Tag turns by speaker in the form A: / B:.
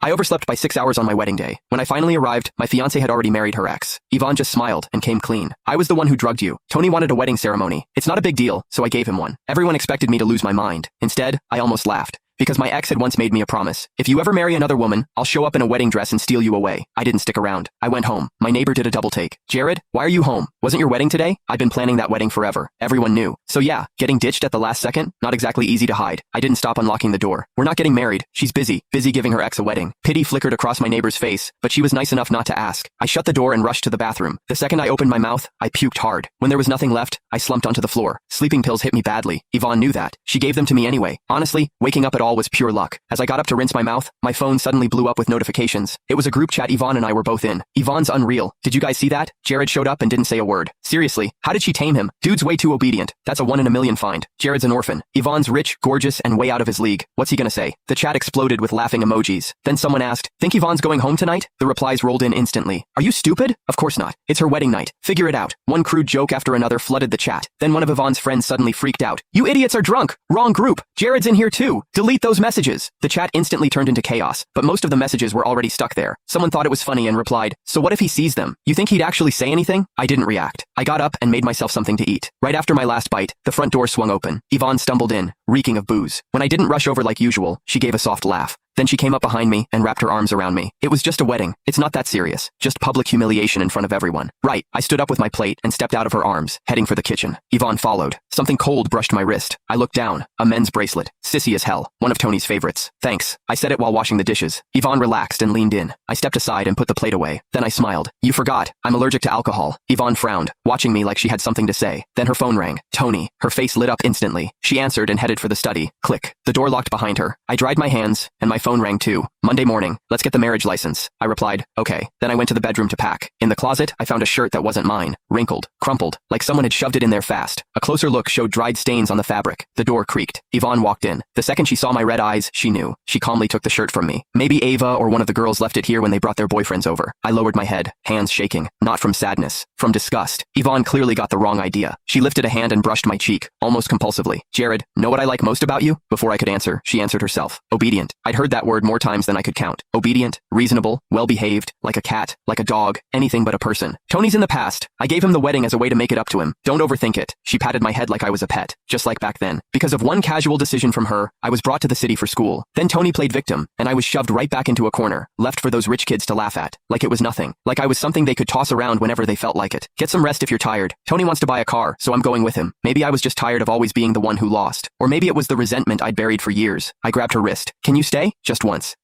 A: I overslept by 6 hours on my wedding day. When I finally arrived, my fiancé had already married her ex. Yvonne just smiled and came clean. I was the one who drugged you. Tony wanted a wedding ceremony. It's not a big deal, so I gave him one. Everyone expected me to lose my mind. Instead, I almost laughed. Because my ex had once made me a promise. If you ever marry another woman, I'll show up in a wedding dress and steal you away. I didn't stick around. I went home. My neighbor did a double take. Jared, why are you home? Wasn't your wedding today? I'd been planning that wedding forever. Everyone knew. So yeah, getting ditched at the last second? Not exactly easy to hide. I didn't stop unlocking the door. We're not getting married. She's busy giving her ex a wedding. Pity flickered across my neighbor's face, but she was nice enough not to ask. I shut the door and rushed to the bathroom. The second I opened my mouth, I puked hard. When there was nothing left, I slumped onto the floor. Sleeping pills hit me badly. Yvonne knew that. She gave them to me anyway. Honestly, waking up at all was pure luck. As I got up to rinse my mouth, my phone suddenly blew up with notifications. It was a group chat Yvonne and I were both in. Yvonne's unreal. Did you guys see that? Jared showed up and didn't say a word. Seriously, how did she tame him? Dude's way too obedient. That's a 1 in a million find. Jared's an orphan. Yvonne's rich, gorgeous, and way out of his league. What's he gonna say? The chat exploded with laughing emojis. Then someone asked, think Yvonne's going home tonight? The replies rolled in instantly. Are you stupid? Of course not. It's her wedding night. Figure it out. One crude joke after another flooded the chat. Then one of Yvonne's friends suddenly freaked out. You idiots are drunk. Wrong group. Jared's in here too. Delete those messages. The chat instantly turned into chaos, but most of the messages were already stuck there. Someone thought it was funny and replied, so what if he sees them? You think he'd actually say anything? I didn't react. I got up and made myself something to eat. Right after my last bite, the front door swung open. Yvonne stumbled in, reeking of booze. When I didn't rush over like usual, she gave a soft laugh. Then she came up behind me and wrapped her arms around me. It was just a wedding. It's not that serious. Just public humiliation in front of everyone. Right. I stood up with my plate and stepped out of her arms, heading for the kitchen. Yvonne followed. Something cold brushed my wrist. I looked down. A men's bracelet. Sissy as hell. One of Tony's favorites. Thanks. I said it while washing the dishes. Yvonne relaxed and leaned in. I stepped aside and put the plate away. Then I smiled. You forgot. I'm allergic to alcohol. Yvonne frowned, watching me like she had something to say. Then her phone rang. Tony. Her face lit up instantly. She answered and headed for the study. Click. The door locked behind her. I dried my hands, and my phone rang too. Monday morning, let's get the marriage license. I replied, okay. Then I went to the bedroom to pack. In the closet, I found a shirt that wasn't mine. Wrinkled, crumpled, like someone had shoved it in there fast. A closer look showed dried stains on the fabric. The door creaked. Yvonne walked in. The second she saw my red eyes, she knew. She calmly took the shirt from me. Maybe Ava or one of the girls left it here when they brought their boyfriends over. I lowered my head, hands shaking. Not from sadness, from disgust. Yvonne clearly got the wrong idea. She lifted a hand and brushed my cheek, almost compulsively. Jared, know what I like most about you? Before I could answer, she answered herself. Obedient. I'd heard that word more times than I could count. Obedient, reasonable, well-behaved, like a cat, like a dog, anything but a person. Tony's in the past. I gave him the wedding as a way to make it up to him. Don't overthink it. She patted my head like I was a pet, just like back then. Because of one casual decision from her, I was brought to the city for school. Then Tony played victim, and I was shoved right back into a corner, left for those rich kids to laugh at, like it was nothing, like I was something they could toss around whenever they felt like it. Get some rest if you're tired. Tony wants to buy a car, so I'm going with him. Maybe I was just tired of always being the one who lost. Or maybe it was the resentment I'd buried for years. I grabbed her wrist. Can you stay? Just once.